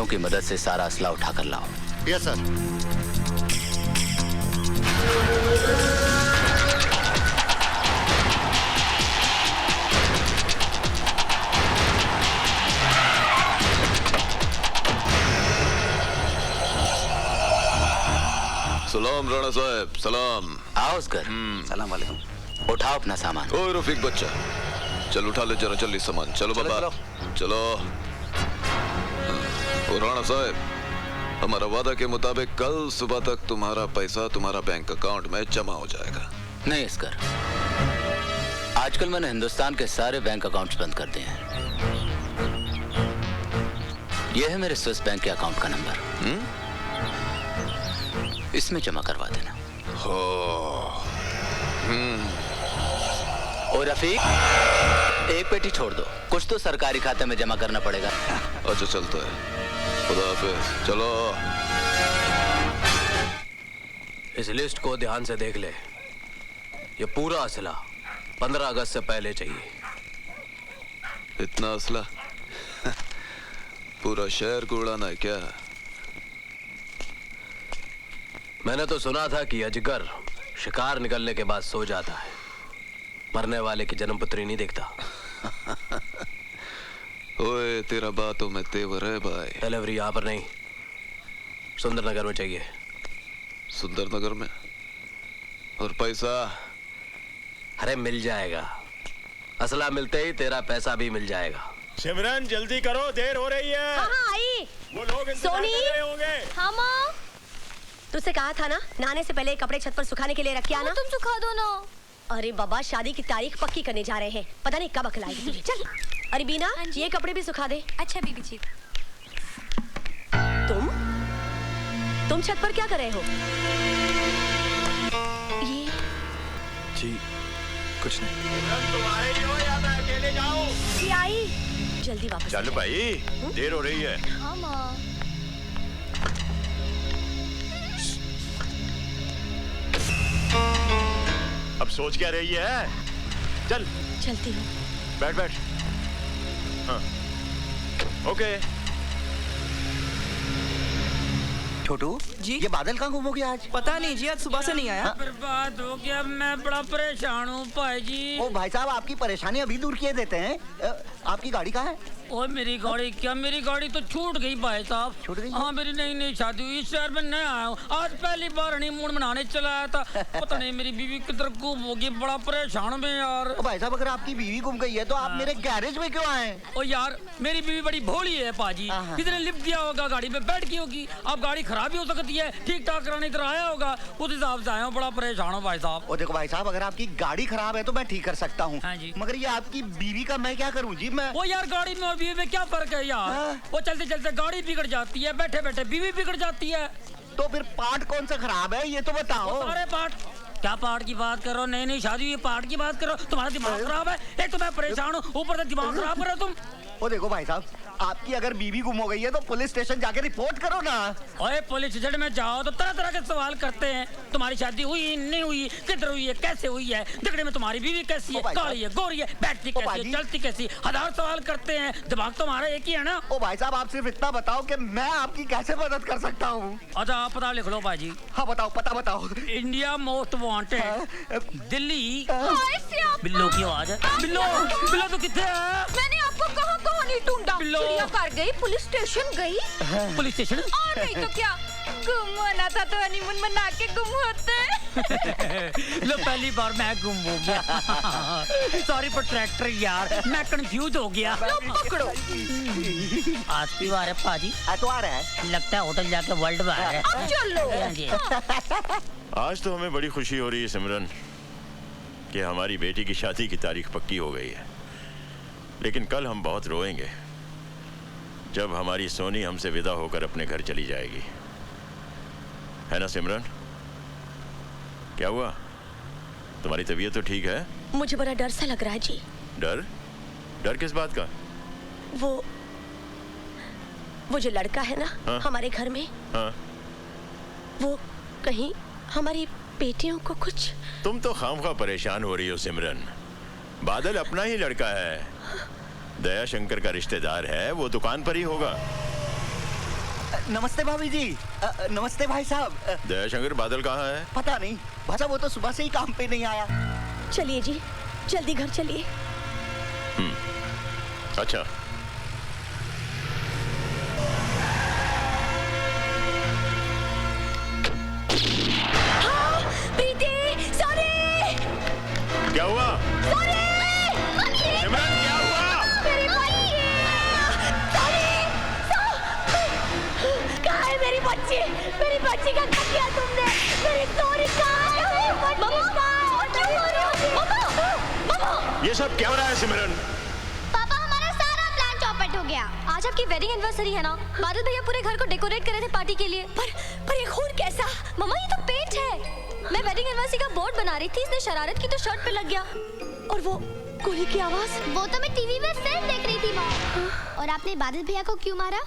वालों की मदद से सारा असला उठा कर लाओ। Yes sir. सलाम राणा साहब, सलाम। आओ उसकर। सलाम वालेकुम। उठाओ अपना सामान। ओए रफीक बच्चा, चल उठा ले जरा जल्दी सामान। चलो बाबा चलो। ओ राणा साहब, हमारा वादा के मुताबिक कल सुबह तक तुम्हारा पैसा तुम्हारा बैंक अकाउंट में जमा हो जाएगा। नहीं इसकर, आजकल मैंने हिंदुस्तान के सारे बैंक अकाउंट्स बंद कर दिए हैं। यह है मेरे स्विस बैंक के अकाउंट का नंबर। इसमें जमा करवा देना। हो। और रफीक, एक पेटी छोड़ दो, कुछ तो सरकारी खाते में जमा करना पड़ेगा। अच्छा चलता है, खुदा हाफिज। चलो। इस लिस्ट को ध्यान से देख ले। ये पूरा असला 15 अगस्त से पहले चाहिए। इतना असला? पूरा शहर को उड़ाना है क्या? मैंने तो सुना था कि अजगर शिकार निकलने के बाद सो जाता है, मरने वाले की जन्मपत्री नहीं देखता। ओए तेरा बातों में तेवर है भाई। डिलीवरी यहाँ पर नहीं, सुंदरनगर में चाहिए। सुंदरनगर में? और पैसा? अरे मिल जाएगा, असला मिलते ही तेरा पैसा भी मिल जाएगा। सिमरन जल्दी करो, देर हो रही है। हाँ आई। वो लोग इंतजार कर रहे होंगे। हाँ माँ, तुझसे कहा था ना नहाने से पहले कपड़े छत पर सुखाने के लिए रख के आना। तुम सुखा दो ना। अरे बाबा, शादी की तारीख पक्की करने जा रहे हैं, पता नहीं कब अकल आएगी तुझे। चल। अरे बीना, ये कपड़े भी सुखा दे। अच्छा बीबी जी। तुम छत पर क्या कर रहे हो? ये जी कुछ नहीं। तुम आ रही हो या मैं अकेले जाऊं? ये आई, जल्दी वापस। चल भाई, देर हो रही है। हाँ माँ। अब सोच क्या रही है? चल चलती हूँ। बैठ बैठ। हाँ ओके। छोटू जी? ये बादल कहाँ गुम हो गया आज? पता नहीं जी, आज सुबह से नहीं आया। बर्बाद हो गया, मैं बड़ा परेशान हूँ भाई जी। ओ भाई साहब, आपकी परेशानी अभी दूर किए देते हैं। आपकी गाड़ी कहाँ है? और मेरी गाड़ी क्या, मेरी गाड़ी तो छूट गई भाई साहब। छूट गई? हाँ, मेरी नई नई शादी हुई, इस शहर में नया आया हूँ, आज पहली बार हनीमून मनाने चला आया था। पता नहीं मेरी बीवी किधर गुम होगी, बड़ा परेशान में यार। ओ भाई साहब, अगर आपकी बीवी गुम गई है तो आप मेरे गैरेज में क्यों आए? ओ यार, मेरी बीवी बड़ी भोली है पाजी, कितने लिफ्ट दिया होगा, गाड़ी में बैठ गई होगी। अब गाड़ी खराब भी हो सकती है, ठीक ठाक कराने इधर आया होगा, उस हिसाब से आया हूँ, बड़ा परेशान हूँ भाई साहब। ओ देखो भाई साहब, अगर आपकी गाड़ी खराब है तो मैं ठीक कर सकता हूँ। हाँ जी। मगर ये आपकी बीवी का मैं क्या करूँ जी? मैं वो यार, गाड़ी में और बीवी में क्या फर्क है यार? वो चलते चलते गाड़ी बिगड़ जाती है, बैठे बैठे बीवी बिगड़ जाती है। तो फिर पार्ट कौन सा खराब है ये तो बताओ। सारे पार्ट। क्या पार्ट की बात करो? नई नई शादी हुई, पार्ट की बात करो? तुम्हारा दिमाग खराब है? एक तो मैं परेशान हूँ, ऊपर से दिमाग खराब कर रहे हो तुम। ओ देखो भाई साहब, आपकी अगर बीवी गुम हो गई है तो पुलिस स्टेशन जाके रिपोर्ट करो ना। ओए, पुलिस स्टेशन में जाओ तो तरह तरह के सवाल करते हैं। तुम्हारी शादी हुई नहीं हुई, किधर हुई है, कैसे हुई है, दिखने में तुम्हारी बीवी कैसी है, काली है, गोरी है, बैठती कैसी है, चलती कैसी, हजार सवाल करते हैं। दिमाग तो हमारा एक ही है ना। ओ भाई साहब, आप सिर्फ इतना बताओ कि मैं आपकी कैसे मदद कर सकता हूँ। अच्छा, आप पता लिख लो भाजी। हाँ बताओ, पता बताओ। India most wanted, Delhi. बिल्लो की आवाज है। बिल्लो, बिल्लो तो कितने है? मैंने आपको कहाँ कहाँ नहीं ढूंढा। चिड़ियाघर गई, पुलिस स्टेशन गई। Police station? और नहीं तो क्या, गुम होना था तो हनीमून मना के गुम होते। लो, पहली बार मैं गुम हो गया। सॉरी फॉर ट्रैक्टर यार, मैं कंफ्यूज हो गया। लो पकड़ो। आज की बार है पाजी। तो आ रहा है, लगता है होटल जाके वर्ल्ड बार है। अब चलो। आज तो हमें बड़ी खुशी हो रही है सिमरन कि हमारी बेटी की शादी की तारीख पक्की हो गई है, लेकिन कल हम बहुत रोएंगे जब हमारी सोनी हमसे विदा होकर अपने घर चली जाएगी, है ना सिमरन? क्या हुआ, तुम्हारी तबीयत तो ठीक है? मुझे बड़ा डर सा लग रहा है जी। डर? डर किस बात का? वो जो लड़का है ना, हाँ? हमारे घर में, हाँ? वो कहीं हमारी बेटियों को कुछ। तुम तो खामखा परेशान हो रही हो सिमरन, बादल अपना ही लड़का है, दया शंकर का रिश्तेदार है, वो दुकान पर ही होगा। नमस्ते भाभी जी। नमस्ते भाई साहब। दयाशंकर बादल कहाँ है? पता नहीं भाषा, वो तो सुबह से ही काम पे नहीं आया। चलिए जी, जल्दी घर चलिए। अच्छा, प्रीति, सॉरी। क्या हुआ? सिमरन, क्या हुआ? कहाँ है मेरी बच्ची? मेरी बच्ची का क्या किया तुमने? मेरी सॉरी कहाँ है? ये सब क्या हो रहा है सिमरन? पापा, हमारा सारा प्लान चौपट हो गया। आज आपकी वेडिंग एनिवर्सरी है ना? बादल भैया पूरे घर को डेकोरेट कर रहे थे पार्टी के लिए। पर ये खून कैसा? मम्मा, ये तो पेंट है। मैं वेडिंग एनिवर्सरी का बोर्ड बना रही थी, इसने शरारत की तो शर्ट पे लग गया। और वो गोली की आवाज, वो तो मैं टीवी में फिल्म देख रही थी माँ। और आपने बादल भैया को क्यों मारा?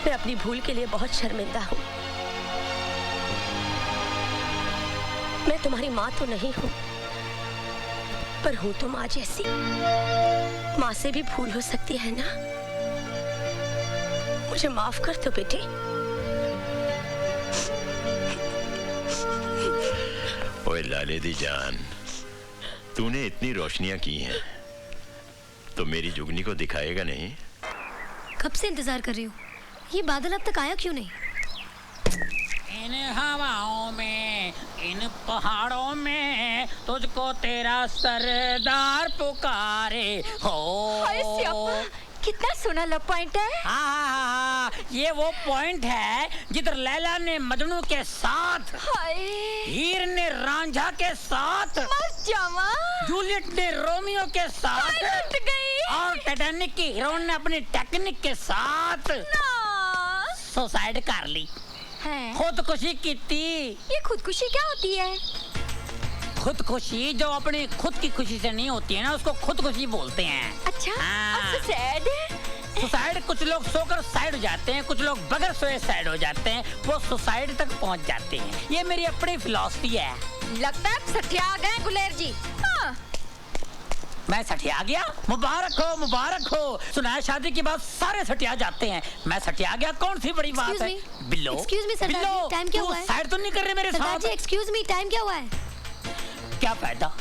मैं अपनी भूल के लिए बहुत शर्मिंदा हूँ। मैं तुम्हारी माँ तो नहीं हूँ, पर हूँ तो माँ जैसी। माँ से भी भूल हो सकती है ना? मुझे माफ कर दो बेटे। ओए लाले दी जान, तूने इतनी रोशनियां की हैं, तो मेरी जुगनी को दिखाएगा नहीं? कब से इंतजार कर रही हूँ। ये बादल अब तक आया क्यों नहीं? इन हवाओं में, इन पहाड़ों में तुझको तेरा सरदार पुकारे हो। कितना सोना लव पॉइंट है। हाँ, ये वो पॉइंट है जिधर लैला ने मजनू के साथ, हीर ने रांझा के साथ, जूलियट ने रोमियो के साथ, और टाइटैनिक की हीरोइन ने अपनी टेक्निक के साथ सुसाइड कर ली, खुदकुशी की थी। ये खुदकुशी क्या होती है? खुदकुशी जो अपनी खुद की खुशी से नहीं होती है ना, उसको खुदकुशी बोलते हैं। अच्छा, हाँ। सुसाइड? सुसाइड, कुछ लोग सोकर साइड हो जाते हैं, कुछ लोग बगैर सोए साइड हो जाते हैं, वो सुसाइड तक पहुंच जाते हैं। ये मेरी अपनी फिलॉसफी है। लगता है सठिया गए गुलेर जी। हाँ। मैं सठिया गया? मुबारक हो, मुबारक हो। सुना है शादी के बाद सारे सठिया जाते हैं, मैं सठिया गया, कौन सी बड़ी बात है? बिल्लो, एक्सक्यूज मी सरदार जी, टाइम क्या हुआ है? साइड तो नहीं कर रहे मेरे सरदार साथ? जी एक्सक्यूज मी, टाइम क्या हुआ है? क्या फायदा,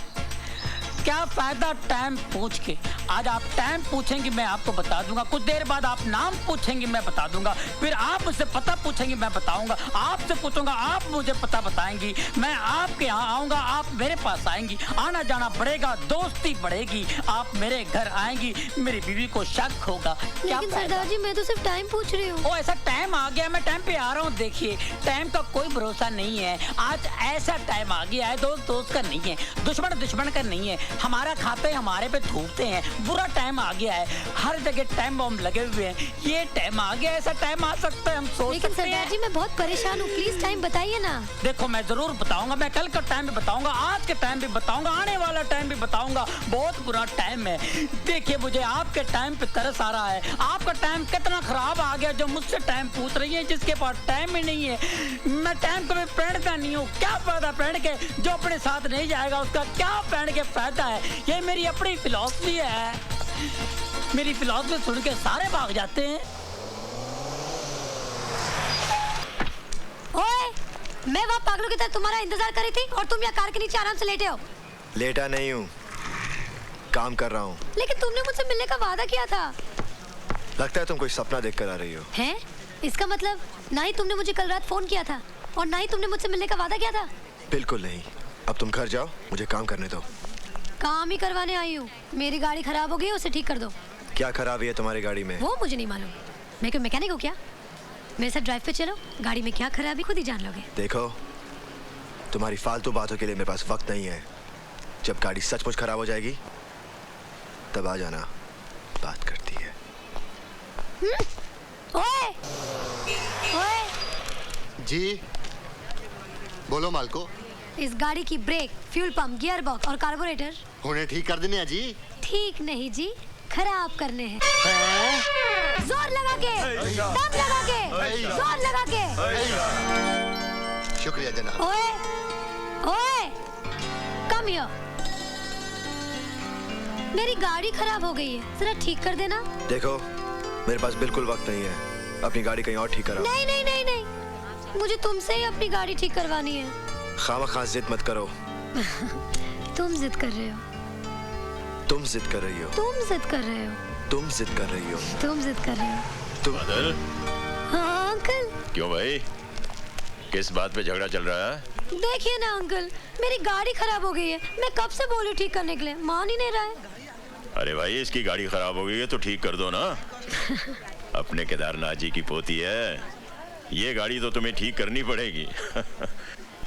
क्या फायदा टाइम पूछ के? आज आप टाइम पूछेंगे, मैं आपको बता दूंगा। कुछ देर बाद आप नाम पूछेंगे, मैं बता दूंगा। फिर आप मुझसे पता पूछेंगे, मैं बताऊंगा। आपसे पूछूंगा, आप मुझे पता बताएंगी। मैं आपके यहाँ आऊंगा, आप मेरे पास आएंगी। आना जाना बढ़ेगा, दोस्ती बढ़ेगी। आप मेरे घर आएंगी, मेरी बीवी को शक होगा। लेकिन सरदार जी, मैं तो सिर्फ टाइम पूछ रही हूँ। ओ, ऐसा टाइम आ गया, मैं टाइम पे आ रहा हूँ। देखिए, टाइम का कोई भरोसा नहीं है। आज ऐसा टाइम आ गया है, दोस्त दोस्त का नहीं है, दुश्मन दुश्मन का नहीं है। हमारा खाते हमारे पे थूकते हैं। बुरा टाइम आ गया है, हर जगह टाइम बम लगे हुए हैं। ये टाइम आ गया, ऐसा टाइम आ सकता है, हम सोच लेकिन सकते हैं। सरदार जी, मैं बहुत परेशान हूँ, प्लीज टाइम बताइए ना। देखो, मैं जरूर बताऊंगा। मैं कल का टाइम भी बताऊंगा, आज के टाइम भी बताऊंगा, आने वाला टाइम भी बताऊंगा। बहुत बुरा टाइम है। देखिए, मुझे आपके टाइम पे तरस आ रहा है। आपका टाइम कितना खराब आ गया, जो मुझसे टाइम पूछ रही है, जिसके पास टाइम ही नहीं है। मैं टाइम कभी पहनता नहीं हूँ। क्या फायदा पहन के? जो अपने साथ नहीं जाएगा उसका क्या पहन के फायदा है? ये मेरी अपनी फिलॉसफी है। मेरी फिलॉसफी सुन के सारे भाग जाते हैं। ओए, मैं वहाँ पागलों की तरह तुम्हारा इंतजार कर रही थी और तुम यहाँ कार के नीचे आराम से लेटे हो। लेटा नहीं हूँ, काम कर रहा हूँ। लेकिन तुमने मुझसे मिलने का वादा किया था। लगता है तुम कोई सपना देख कर आ रही हो। हैं? इसका मतलब ना ही तुमने मुझे कल रात फोन किया था और ना ही तुमने मुझसे मिलने का वादा किया था। बिल्कुल नहीं। अब तुम घर जाओ, मुझे काम करने दो। काम ही करवाने आई हूँ। मेरी गाड़ी खराब हो गई, उसे ठीक कर दो। क्या खराबी है तुम्हारी गाड़ी में? वो मुझे नहीं मालूम। मैं क्यों मैकेनिक हूँ क्या? मेरे साथ ड्राइव पे चलो, गाड़ी में क्या खराबी खुद ही जान लोगे। देखो, तुम्हारी फालतू बातों के लिए मेरे पास वक्त नहीं है। जब गाड़ी सचमुच खराब हो जाएगी तब आ जाना, बात करती है। ओए! ओए! जी बोलो मालको। इस गाड़ी की brake, fuel pump, gear box और कार्बोरेटर होने ठीक कर देने हैं जी। ठीक नहीं जी, खराब करने हैं। जोर लगा के, दम लगा के, जोर लगा के। शुक्रिया जनाब। ओए, ओए, कम हियर। मेरी गाड़ी खराब हो गई है, जरा ठीक कर देना। देखो, मेरे पास बिल्कुल वक्त नहीं है, अपनी गाड़ी कहीं और ठीक कराओ। नहीं नहीं नहीं नहीं, मुझे तुमसे ही अपनी गाड़ी ठीक करवानी है। खामखा जिद मत करो। तुम जिद कर रहे हो। तुम जिद कर रही हो। तुम जिद कर रहे हो। तुम जिद कर रही हो। तुम जिद कर रहे हो। तुम बादल, हाँ अंकल। क्यों भाई, किस बात पे झगड़ा चल रहा है? देखिए ना अंकल, मेरी गाड़ी खराब हो गई है। मैं कब से बोली ठीक करने के लिए, मान ही नहीं रहा है। अरे भाई, इसकी गाड़ी खराब हो गई है तो ठीक कर दो ना। अपने केदारनाथ जी की पोती है, ये गाड़ी तो तुम्हें ठीक करनी पड़ेगी।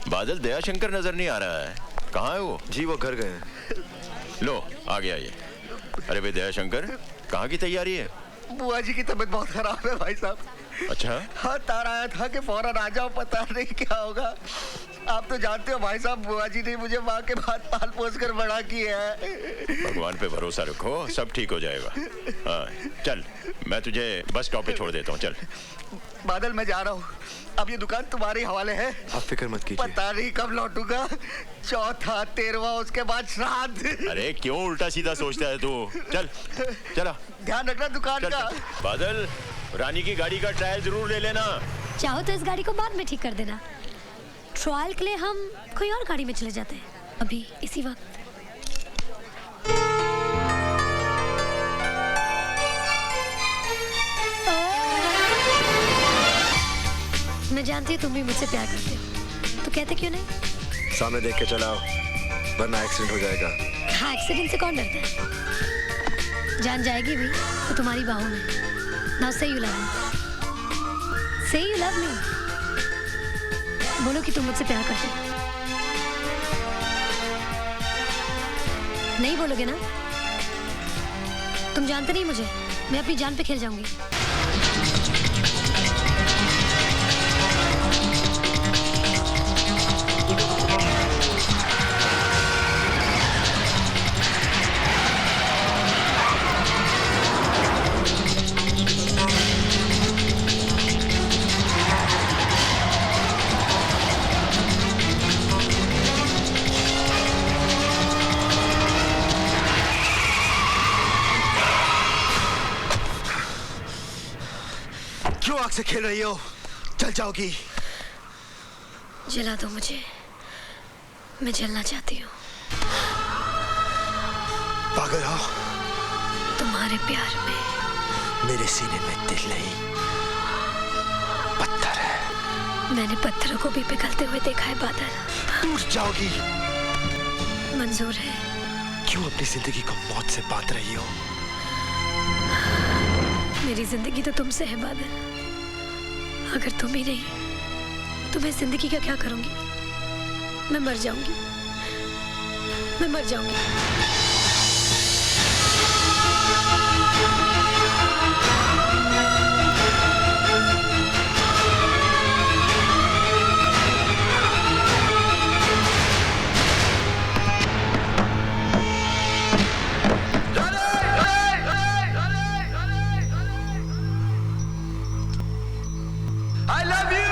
बादल, दयाशंकर नजर नहीं आ रहा है, कहाँ है वो? जी वो घर गए हैं। लो आ गया ये। अरे भाई दयाशंकर, कहाँ की तैयारी है? बुआ जी की तबीयत बहुत खराब है भाई साहब। अच्छा, हाँ, तार आया था कि फौरन आ जाओ, पता नहीं क्या होगा। आप तो जानते हो भाई साहब, बुआ जी ने मुझे माँ के बाद पाल पोस कर बड़ा किया है। भगवान पे भरोसा रखो, सब ठीक हो जाएगा। हाँ चल, मैं तुझे बस स्टॉप पे छोड़ देता हूँ, चल। बादल, मैं जा रहा हूँ, अब ये दुकान तुम्हारे हवाले है। आप फिक्र मत कीजिए। पता नहीं कब लौटूंगा, चौथा, 13वां, उसके बाद श्राद्ध। अरे क्यों उल्टा सीधा सोचता है तू? चल चला, ध्यान रखना दुकान चल, का। चल। बादल, रानी की गाड़ी का ट्रायल जरूर ले लेना। चाहो तो इस गाड़ी को बाद में ठीक कर देना। ट्रायल के लिए हम कोई और गाड़ी में चले जाते हैं अभी इसी वक्त। मैं जानती हूँ तुम भी मुझसे प्यार करते हो, तो कहते क्यों नहीं? सामने देख के चलाओ, वरना एक्सीडेंट हो जाएगा। हाँ, एक्सीडेंट से कौन डरता है? जान जाएगी भी तो तुम्हारी बाहों में। नाउ से यू लव मी, से यू लव मी। बोलो कि तुम मुझसे प्यार करते हो। नहीं बोलोगे ना? तुम जानते नहीं मुझे, मैं अपनी जान पे खेल जाऊंगी। क्यों आग से खेल रही हो? जल जाओगी। जला दो मुझे, मैं जलना चाहती हूँ। पागल हो? तुम्हारे प्यार में। मेरे सीने में दिल नहीं, पत्थर है। मैंने पत्थरों को भी पिघलते हुए देखा है बादल। टूट जाओगी। मंजूर है। क्यों अपनी जिंदगी को मौत से बांध रही हो? मेरी जिंदगी तो तुमसे है बादल। अगर तुम ही नहीं तो मैं जिंदगी का क्या करूंगी? मैं मर जाऊंगी, मैं मर जाऊंगी। I love you.